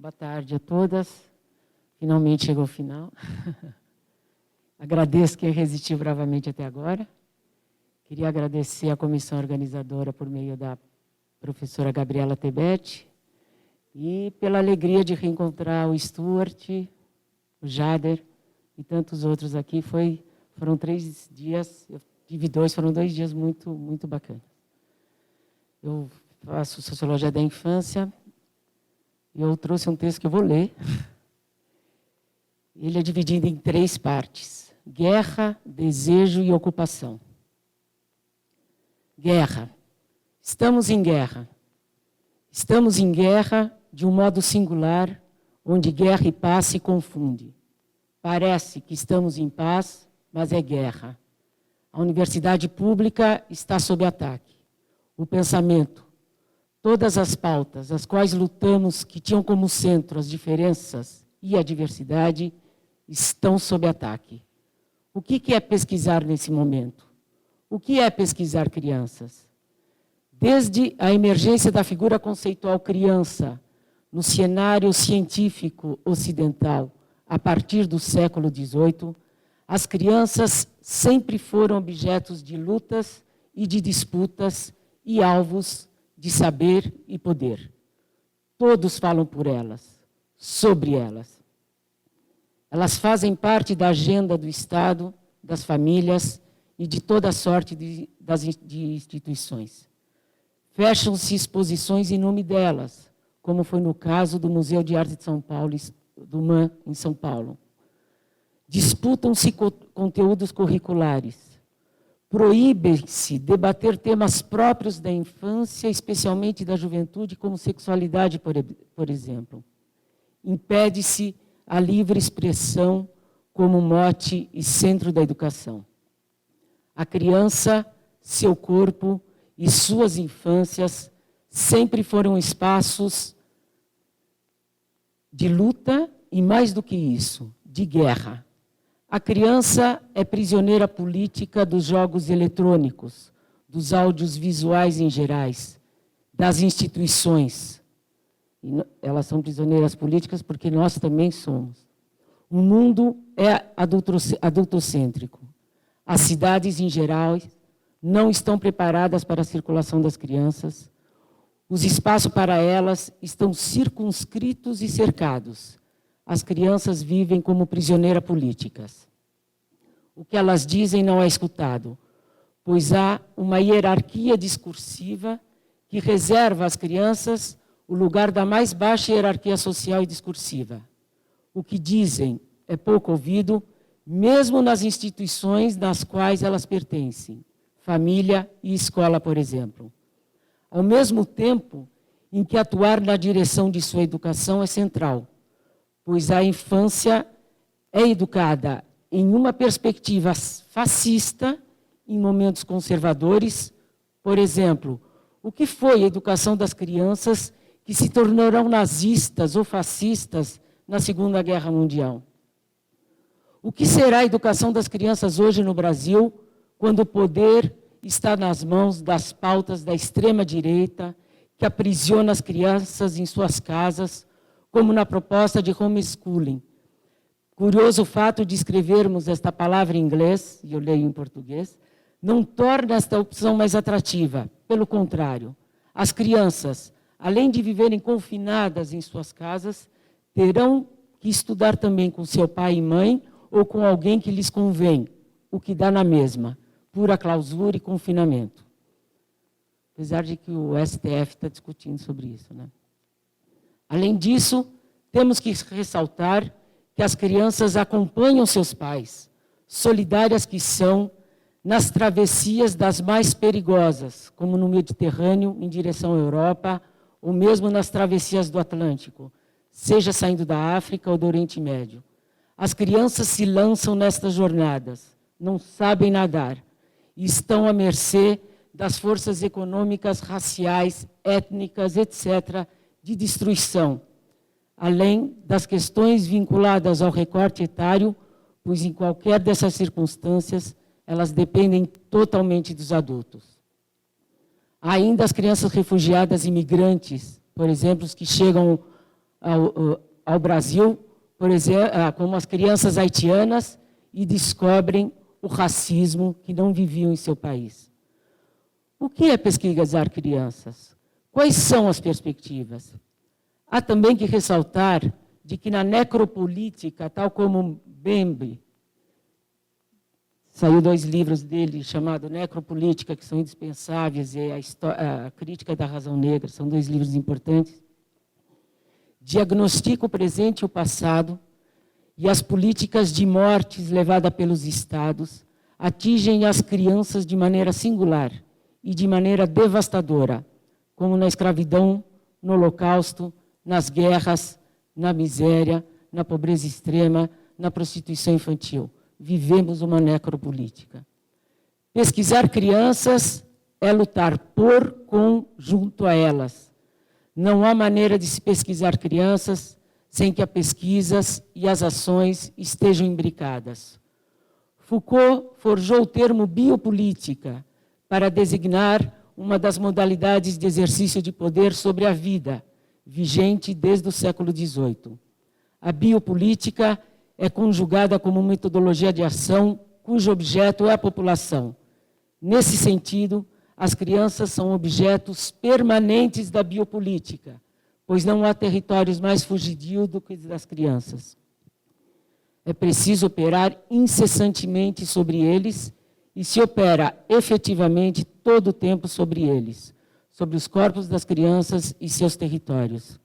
Boa tarde a todas. Finalmente chegou o final. Agradeço quem resistiu bravamente até agora. Queria agradecer à comissão organizadora por meio da professora Gabriela Tebet e pela alegria de reencontrar o Stuart, o Jader e tantos outros aqui. Foram 3 dias, eu tive 2, foram 2 dias muito bacanas. Eu faço Sociologia da Infância e eu trouxe um texto que eu vou ler. Ele é dividido em 3 partes: guerra, desejo e ocupação. Guerra. Estamos em guerra. Estamos em guerra de um modo singular, onde guerra e paz se confundem. Parece que estamos em paz, mas é guerra. A universidade pública está sob ataque. O pensamento, todas as pautas, as quais lutamos, que tinham como centro as diferenças e a diversidade, estão sob ataque. O que é pesquisar nesse momento? O que é pesquisar crianças? Desde a emergência da figura conceitual criança no cenário científico ocidental, a partir do século XVIII, as crianças sempre foram objetos de lutas e de disputas e alvos de saber e poder. Todos falam por elas, sobre elas. Elas fazem parte da agenda do Estado, das famílias e de toda sorte de instituições. Fecham-se exposições em nome delas, como foi no caso do Museu de Arte de São Paulo, do MAN, em São Paulo. Disputam-se conteúdos curriculares. Proíbe-se debater temas próprios da infância, especialmente da juventude, como sexualidade, por exemplo. Impede-se a livre expressão como mote e centro da educação. A criança, seu corpo e suas infâncias sempre foram espaços de luta e, mais do que isso, de guerra. A criança é prisioneira política dos jogos eletrônicos, dos áudios visuais em gerais, das instituições. E elas são prisioneiras políticas porque nós também somos. O mundo é adultocêntrico. As cidades, em geral, não estão preparadas para a circulação das crianças. Os espaços para elas estão circunscritos e cercados. As crianças vivem como prisioneiras políticas. O que elas dizem não é escutado, pois há uma hierarquia discursiva que reserva às crianças o lugar da mais baixa hierarquia social e discursiva. O que dizem é pouco ouvido, mesmo nas instituições nas quais elas pertencem, família e escola, por exemplo. Ao mesmo tempo em que atuar na direção de sua educação é central, pois a infância é educada em uma perspectiva fascista, em momentos conservadores. Por exemplo, o que foi a educação das crianças que se tornarão nazistas ou fascistas na Segunda Guerra Mundial? O que será a educação das crianças hoje no Brasil, quando o poder está nas mãos das pautas da extrema-direita, que aprisiona as crianças em suas casas, como na proposta de homeschooling? Curioso o fato de escrevermos esta palavra em inglês, e eu leio em português, não torna esta opção mais atrativa. Pelo contrário, as crianças, além de viverem confinadas em suas casas, terão que estudar também com seu pai e mãe ou com alguém que lhes convém, o que dá na mesma, pura clausura e confinamento. Apesar de que o STF está discutindo sobre isso, né? Além disso, temos que ressaltar que as crianças acompanham seus pais, solidárias que são, nas travessias das mais perigosas, como no Mediterrâneo, em direção à Europa, ou mesmo nas travessias do Atlântico, seja saindo da África ou do Oriente Médio. As crianças se lançam nestas jornadas, não sabem nadar, e estão à mercê das forças econômicas, raciais, étnicas, etc., de destruição, além das questões vinculadas ao recorte etário, pois em qualquer dessas circunstâncias, elas dependem totalmente dos adultos. Há ainda as crianças refugiadas imigrantes, por exemplo, os que chegam ao Brasil, por exemplo, como as crianças haitianas, e descobrem o racismo que não viviam em seu país. O que é pesquisar crianças? Quais são as perspectivas? Há também que ressaltar de que na necropolítica, tal como Bembe, saiu 2 livros dele chamados Necropolítica, que são indispensáveis, e a Crítica da Razão Negra, são 2 livros importantes, diagnostica o presente e o passado, e as políticas de mortes levadas pelos Estados atingem as crianças de maneira singular e de maneira devastadora, como na escravidão, no Holocausto, nas guerras, na miséria, na pobreza extrema, na prostituição infantil. Vivemos uma necropolítica. Pesquisar crianças é lutar por, com, junto a elas. Não há maneira de se pesquisar crianças sem que as pesquisas e as ações estejam imbricadas. Foucault forjou o termo biopolítica para designar uma das modalidades de exercício de poder sobre a vida, vigente desde o século XVIII. A biopolítica é conjugada como metodologia de ação cujo objeto é a população. Nesse sentido, as crianças são objetos permanentes da biopolítica, pois não há territórios mais fugidios do que os das crianças. É preciso operar incessantemente sobre eles e se opera efetivamente todo o tempo sobre eles, sobre os corpos das crianças e seus territórios.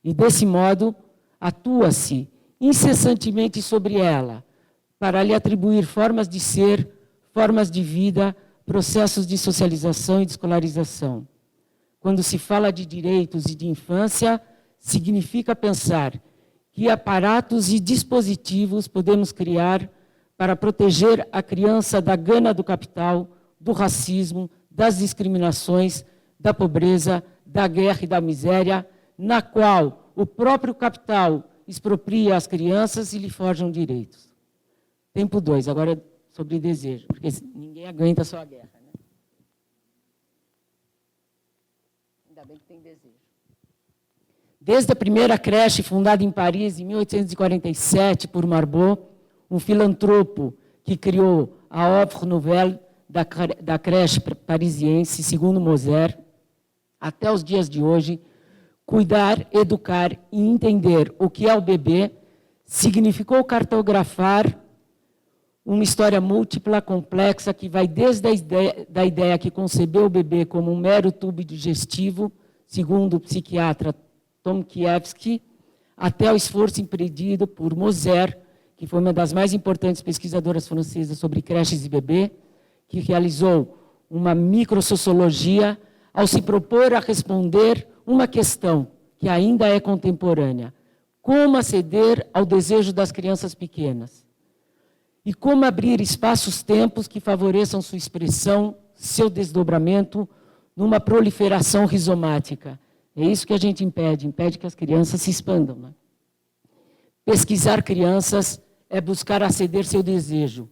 E desse modo, atua-se incessantemente sobre ela, para lhe atribuir formas de ser, formas de vida, processos de socialização e de escolarização. Quando se fala de direitos e de infância, significa pensar que aparatos e dispositivos podemos criar para proteger a criança da gana do capital, do racismo, das discriminações, da pobreza, da guerra e da miséria, na qual o próprio capital expropria as crianças e lhe forjam direitos. Tempo 2, agora sobre desejo, porque ninguém aguenta só a guerra. Né? Ainda bem que tem desejo. Desde a primeira creche fundada em Paris, em 1847, por Marbot, um filantropo que criou a Offre Nouvelle da creche parisiense, segundo Moser, até os dias de hoje, cuidar, educar e entender o que é o bebê significou cartografar uma história múltipla, complexa, que vai desde a ideia que concebeu o bebê como um mero tubo digestivo, segundo o psiquiatra Tomkiewski, até o esforço empreendido por Moser, que foi uma das mais importantes pesquisadoras francesas sobre creches e bebê, que realizou uma microsociologia ao se propor a responder uma questão que ainda é contemporânea: como aceder ao desejo das crianças pequenas? E como abrir espaços-tempos que favoreçam sua expressão, seu desdobramento, numa proliferação rizomática. É isso que a gente impede que as crianças se expandam. Né? Pesquisar crianças é buscar aceder seu desejo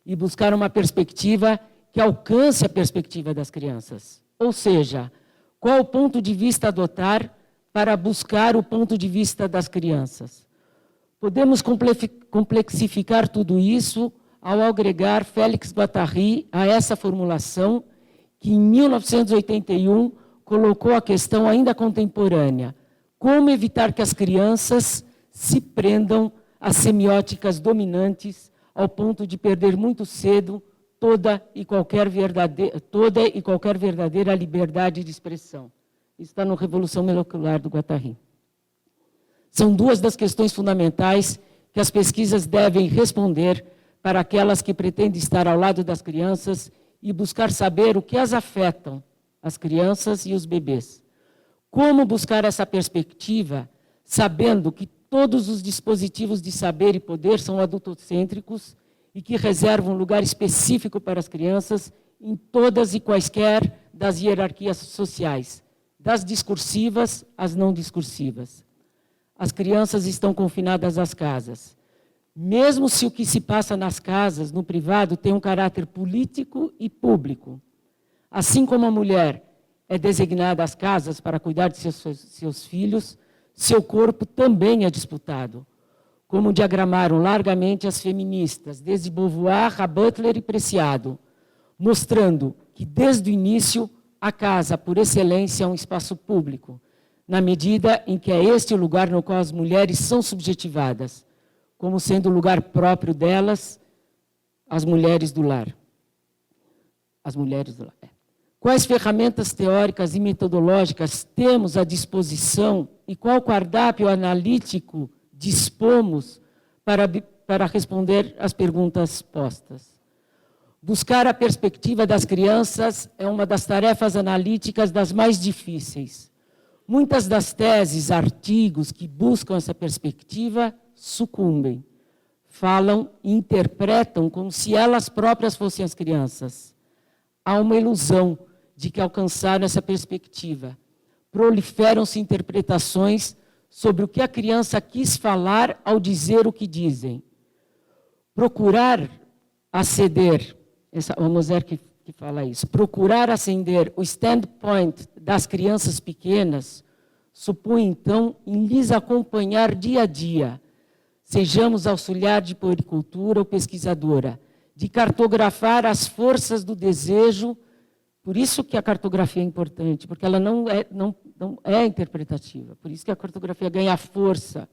e buscar uma perspectiva que alcance a perspectiva das crianças. Ou seja, qual o ponto de vista adotar para buscar o ponto de vista das crianças? Podemos complexificar tudo isso ao agregar Félix Guattari a essa formulação que, em 1981, colocou a questão ainda contemporânea: como evitar que as crianças se prendam às semióticas dominantes ao ponto de perder muito cedo toda e qualquer verdadeira liberdade de expressão. Isso está no Revolução Molecular do Guattari. São 2 das questões fundamentais que as pesquisas devem responder para aquelas que pretendem estar ao lado das crianças e buscar saber o que as afetam, as crianças e os bebês. Como buscar essa perspectiva, sabendo que todos os dispositivos de saber e poder são adultocêntricos e que reservam um lugar específico para as crianças em todas e quaisquer das hierarquias sociais, das discursivas às não discursivas. As crianças estão confinadas às casas. Mesmo se o que se passa nas casas, no privado, tem um caráter político e público. Assim como a mulher é designada às casas para cuidar de seus filhos, seu corpo também é disputado, como diagramaram largamente as feministas, desde Beauvoir a Butler e Preciado, mostrando que, desde o início, a casa, por excelência, é um espaço público, na medida em que é este o lugar no qual as mulheres são subjetivadas, como sendo o lugar próprio delas, as mulheres do lar. As mulheres do lar. Quais ferramentas teóricas e metodológicas temos à disposição e qual cardápio analítico dispomos para responder às perguntas postas? Buscar a perspectiva das crianças é uma das tarefas analíticas das mais difíceis. Muitas das teses, artigos que buscam essa perspectiva sucumbem, falam e interpretam como se elas próprias fossem as crianças. Há uma ilusão de que alcançaram essa perspectiva. Proliferam-se interpretações sobre o que a criança quis falar ao dizer o que dizem. Procurar aceder, a Moser que fala isso, procurar acender o standpoint das crianças pequenas, supõe, então, em lhes acompanhar dia a dia, sejamos auxiliar de puericultura ou pesquisadora, de cartografar as forças do desejo. Por isso que a cartografia é importante, porque ela não é interpretativa. Por isso que a cartografia ganha força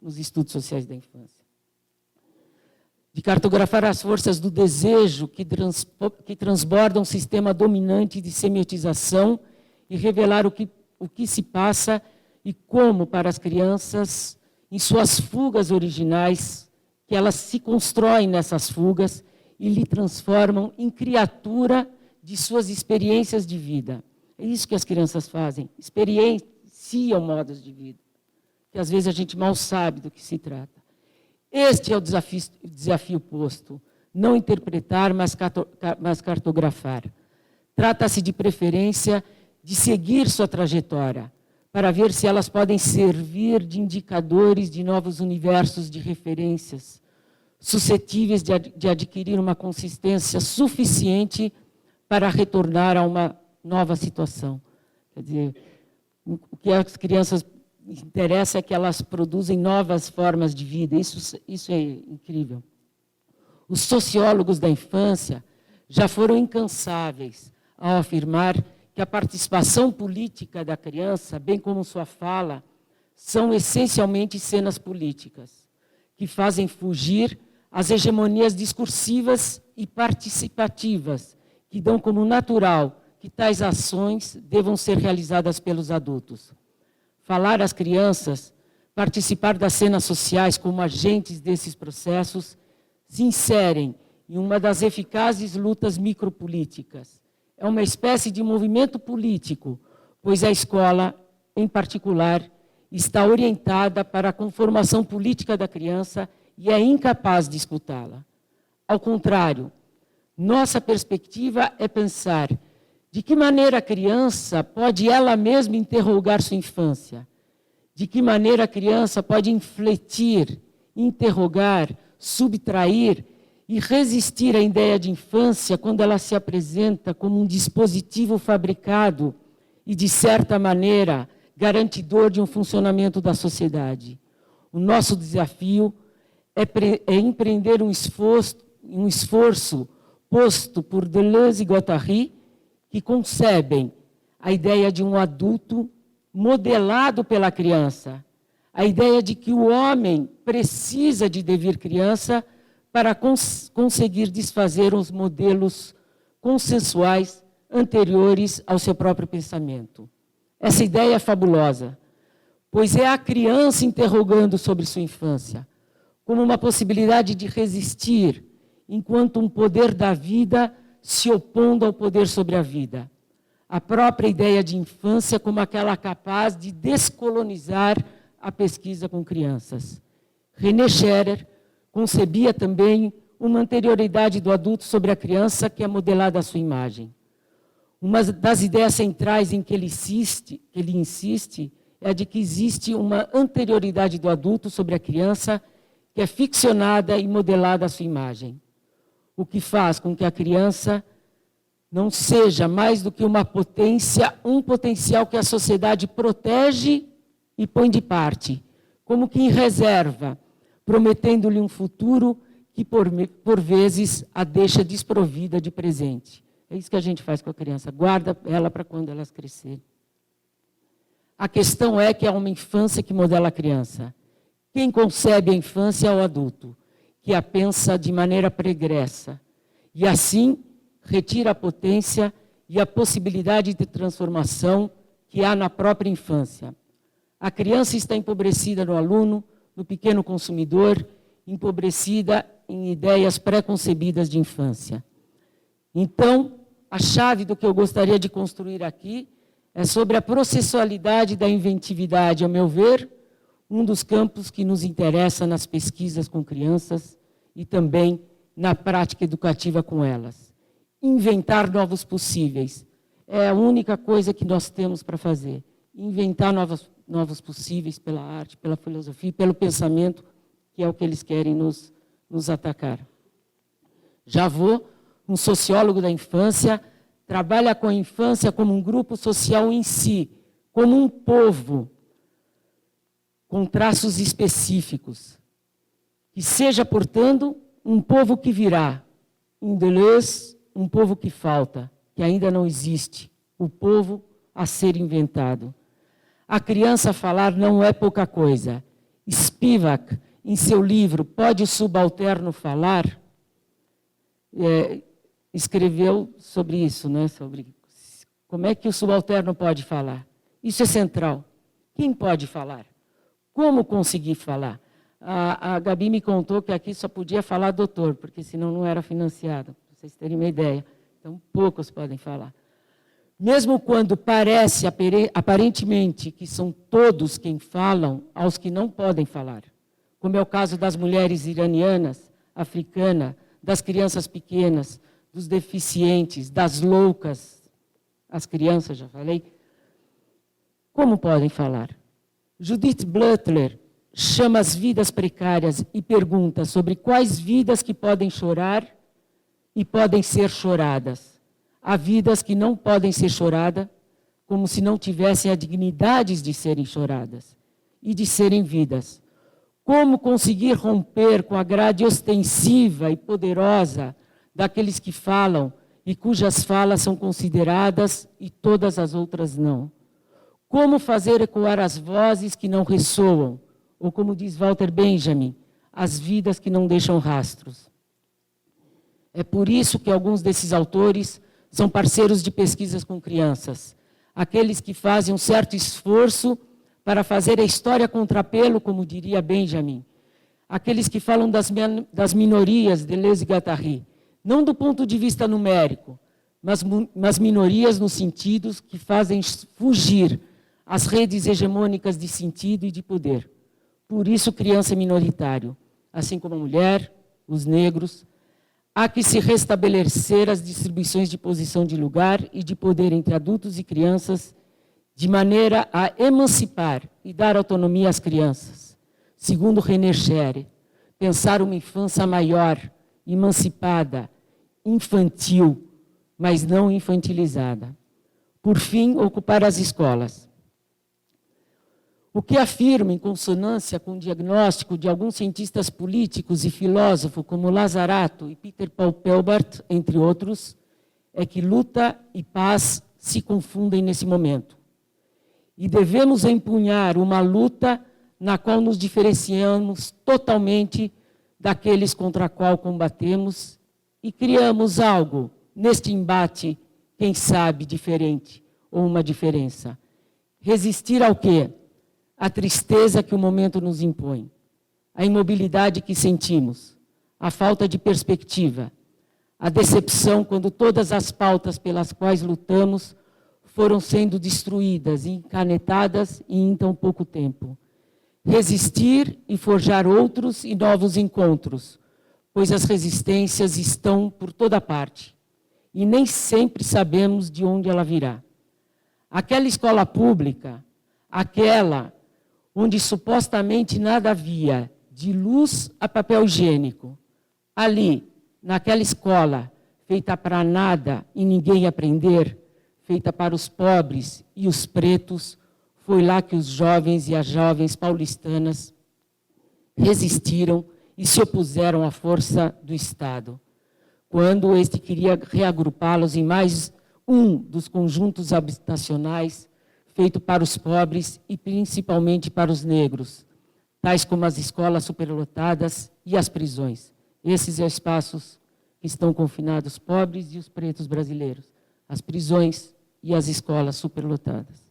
nos estudos sociais da infância. De cartografar as forças do desejo que transbordam um sistema dominante de semiotização e revelar o que se passa e como, para as crianças, em suas fugas originais, que elas se constroem nessas fugas e lhe transformam em criatura de suas experiências de vida. É isso que as crianças fazem, experienciam modos de vida, que às vezes a gente mal sabe do que se trata. Este é o desafio posto, não interpretar, mas cartografar. Trata-se de preferência de seguir sua trajetória, para ver se elas podem servir de indicadores de novos universos de referências, suscetíveis de adquirir uma consistência suficiente para retornar a uma nova situação. Quer dizer, o que as crianças interessa é que elas produzem novas formas de vida. Isso é incrível. Os sociólogos da infância já foram incansáveis ao afirmar que a participação política da criança, bem como sua fala, são essencialmente cenas políticas, que fazem fugir as hegemonias discursivas e participativas, que dão como natural que tais ações devam ser realizadas pelos adultos. Falar às crianças, participar das cenas sociais como agentes desses processos, se inserem em uma das eficazes lutas micropolíticas. É uma espécie de movimento político, pois a escola, em particular, está orientada para a conformação política da criança e é incapaz de escutá-la. Ao contrário, nossa perspectiva é pensar de que maneira a criança pode ela mesma interrogar sua infância, de que maneira a criança pode infletir, interrogar, subtrair e resistir à ideia de infância quando ela se apresenta como um dispositivo fabricado e, de certa maneira, garantidor de um funcionamento da sociedade. O nosso desafio é empreender um esforço posto por Deleuze e Guattari, que concebem a ideia de um adulto modelado pela criança, a ideia de que o homem precisa de devir criança para conseguir desfazer os modelos consensuais anteriores ao seu próprio pensamento. Essa ideia é fabulosa, pois é a criança interrogando sobre sua infância, como uma possibilidade de resistir, enquanto um poder da vida se opondo ao poder sobre a vida. A própria ideia de infância como aquela capaz de descolonizar a pesquisa com crianças. René Scherer concebia também uma anterioridade do adulto sobre a criança que é modelada à sua imagem. Uma das ideias centrais em que ele insiste é a de que existe uma anterioridade do adulto sobre a criança que é ficcionada e modelada à sua imagem. O que faz com que a criança não seja mais do que uma potência, um potencial que a sociedade protege e põe de parte, como que em reserva, prometendo-lhe um futuro que, por vezes, a deixa desprovida de presente. É isso que a gente faz com a criança, guarda ela para quando elas crescerem. A questão é que é uma infância que modela a criança. Quem concebe a infância é o adulto, que a pensa de maneira pregressa, e assim retira a potência e a possibilidade de transformação que há na própria infância. A criança está empobrecida no aluno, no pequeno consumidor, empobrecida em ideias pré-concebidas de infância. Então, a chave do que eu gostaria de construir aqui é sobre a processualidade da inventividade, ao meu ver, um dos campos que nos interessa nas pesquisas com crianças e também na prática educativa com elas. Inventar novos possíveis é a única coisa que nós temos para fazer. Inventar novos possíveis pela arte, pela filosofia, pelo pensamento, que é o que eles querem nos atacar. Javot, um sociólogo da infância, trabalha com a infância como um grupo social em si, como um povo, com traços específicos. Que seja, portanto, um povo que virá. Em Deleuze, um povo que falta, que ainda não existe. O povo a ser inventado. A criança falar não é pouca coisa. Spivak, em seu livro Pode o Subalterno Falar, escreveu sobre isso, né? Sobre como é que o subalterno pode falar. Isso é central. Quem pode falar? Como conseguir falar? A Gabi me contou que aqui só podia falar doutor, porque senão não era financiado, para vocês terem uma ideia. Então, poucos podem falar. Mesmo quando parece, aparentemente, que são todos quem falam, aos que não podem falar. Como é o caso das mulheres iranianas, africanas, das crianças pequenas, dos deficientes, das loucas, as crianças, já falei. Como podem falar? Judith Butler chama as vidas precárias e pergunta sobre quais vidas que podem chorar e podem ser choradas. Há vidas que não podem ser choradas, como se não tivessem a dignidade de serem choradas e de serem vidas. Como conseguir romper com a grade ostensiva e poderosa daqueles que falam e cujas falas são consideradas e todas as outras não? Como fazer ecoar as vozes que não ressoam? Ou como diz Walter Benjamin, as vidas que não deixam rastros. É por isso que alguns desses autores são parceiros de pesquisas com crianças. Aqueles que fazem um certo esforço para fazer a história contrapelo, como diria Benjamin. Aqueles que falam das minorias, Deleuze e Guattari. Não do ponto de vista numérico, mas minorias nos sentidos que fazem fugir as redes hegemônicas de sentido e de poder. Por isso, criança é minoritário, assim como a mulher, os negros. Há que se restabelecer as distribuições de posição de lugar e de poder entre adultos e crianças, de maneira a emancipar e dar autonomia às crianças. Segundo René Schere, pensar uma infância maior, emancipada, infantil, mas não infantilizada. Por fim, ocupar as escolas. O que afirma, em consonância com o diagnóstico de alguns cientistas políticos e filósofos, como Lazarato e Peter Paul Pelbart, entre outros, é que luta e paz se confundem nesse momento. E devemos empunhar uma luta na qual nos diferenciamos totalmente daqueles contra a qual combatemos e criamos algo neste embate, quem sabe, diferente, ou uma diferença. Resistir ao quê? A tristeza que o momento nos impõe, a imobilidade que sentimos, a falta de perspectiva, a decepção quando todas as pautas pelas quais lutamos foram sendo destruídas e encanetadas em tão pouco tempo. Resistir e forjar outros e novos encontros, pois as resistências estão por toda parte e nem sempre sabemos de onde ela virá. Aquela escola pública, aquela onde supostamente nada havia, de luz a papel higiênico. Ali, naquela escola, feita para nada e ninguém aprender, feita para os pobres e os pretos, Foi lá que os jovens e as jovens paulistanas resistiram e se opuseram à força do Estado, quando este queria reagrupá-los em mais um dos conjuntos habitacionais feito para os pobres e principalmente para os negros, tais como as escolas superlotadas e as prisões. Esses são os espaços que estão confinados os pobres e os pretos brasileiros, as prisões e as escolas superlotadas.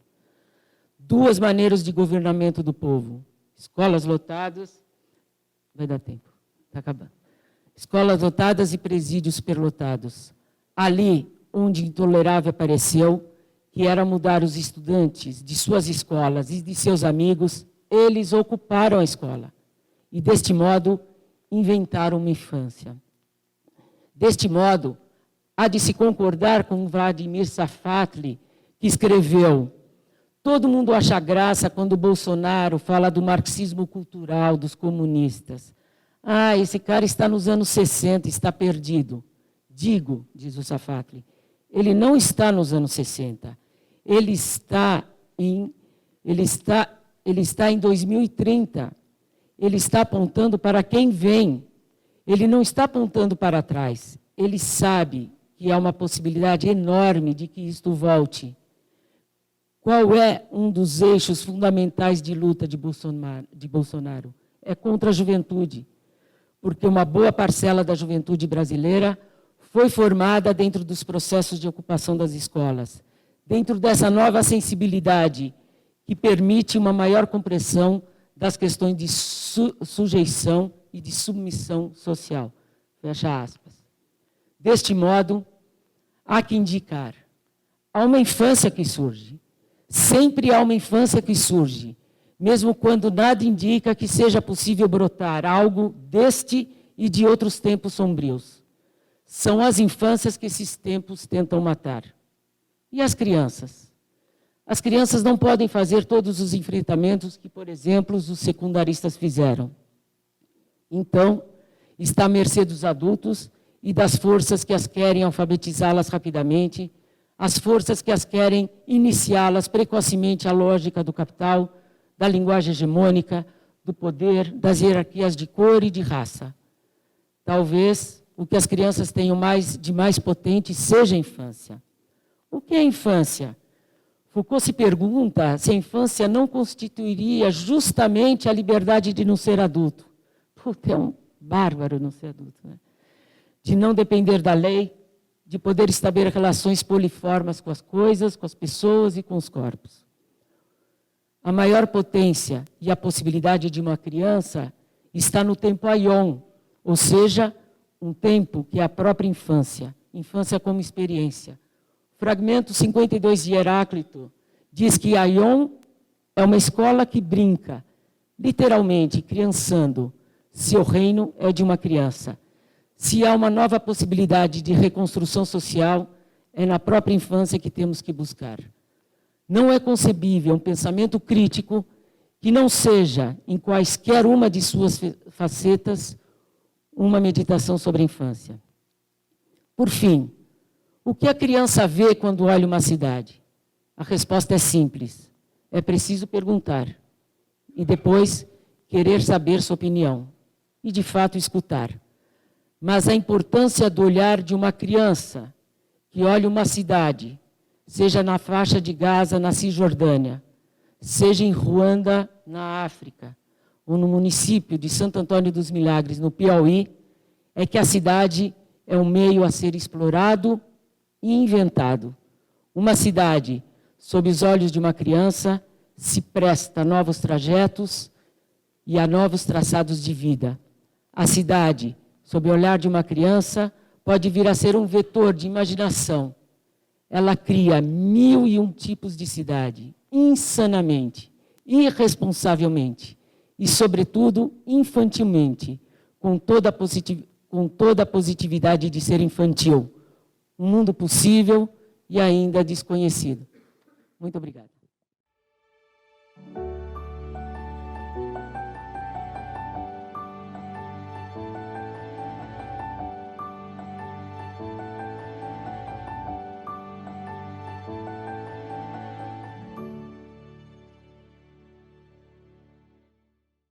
Duas maneiras de governamento do povo: escolas lotadas, vai dar tempo, está acabando. Escolas lotadas e presídios superlotados. Ali onde intolerável apareceu, que era mudar os estudantes de suas escolas e de seus amigos, eles ocuparam a escola e, deste modo, inventaram uma infância. Deste modo, há de se concordar com Vladimir Safatli, que escreveu: todo mundo acha graça quando Bolsonaro fala do marxismo cultural dos comunistas. Ah, esse cara está nos anos 60, está perdido. Digo, diz o Safatli, ele não está nos anos 60. Ele está em 2030. Ele está apontando para quem vem. Ele não está apontando para trás. Ele sabe que há uma possibilidade enorme de que isto volte. Qual é um dos eixos fundamentais de luta de Bolsonaro? É contra a juventude, porque uma boa parcela da juventude brasileira foi formada dentro dos processos de ocupação das escolas, dentro dessa nova sensibilidade que permite uma maior compreensão das questões de sujeição e de submissão social. Fecha aspas. Deste modo, há que indicar, há uma infância que surge. Sempre há uma infância que surge, mesmo quando nada indica que seja possível brotar algo deste e de outros tempos sombrios. São as infâncias que esses tempos tentam matar. E as crianças? As crianças não podem fazer todos os enfrentamentos que, por exemplo, os secundaristas fizeram. Então, está à mercê dos adultos e das forças que as querem alfabetizá-las rapidamente, as forças que as querem iniciá-las precocemente à lógica do capital, da linguagem hegemônica, do poder, das hierarquias de cor e de raça. Talvez o que as crianças tenham de mais potente seja a infância. O que é a infância? Foucault se pergunta se a infância não constituiria justamente a liberdade de não ser adulto. Puta, é um bárbaro não ser adulto, né? De não depender da lei, de poder estabelecer relações poliformes com as coisas, com as pessoas e com os corpos. A maior potência e a possibilidade de uma criança está no tempo aion, ou seja, um tempo que é a própria infância, infância como experiência. O fragmento 52 de Heráclito diz que aion é uma escola que brinca, literalmente, criançando. Seu reino é de uma criança. Se há uma nova possibilidade de reconstrução social, é na própria infância que temos que buscar. Não é concebível um pensamento crítico que não seja, em quaisquer uma de suas facetas, uma meditação sobre a infância. Por fim, o que a criança vê quando olha uma cidade? A resposta é simples. É preciso perguntar. E depois, querer saber sua opinião. E, de fato, escutar. Mas a importância do olhar de uma criança que olha uma cidade, seja na faixa de Gaza, na Cisjordânia, seja em Ruanda, na África, ou no município de Santo Antônio dos Milagres, no Piauí, é que a cidade é um meio a ser explorado e inventado. Uma cidade, sob os olhos de uma criança, se presta a novos trajetos e a novos traçados de vida. A cidade, sob o olhar de uma criança, pode vir a ser um vetor de imaginação. Ela cria 1001 tipos de cidade, insanamente, irresponsavelmente e, sobretudo, infantilmente, com toda a positividade de ser infantil. Um mundo possível e ainda desconhecido. Muito obrigada.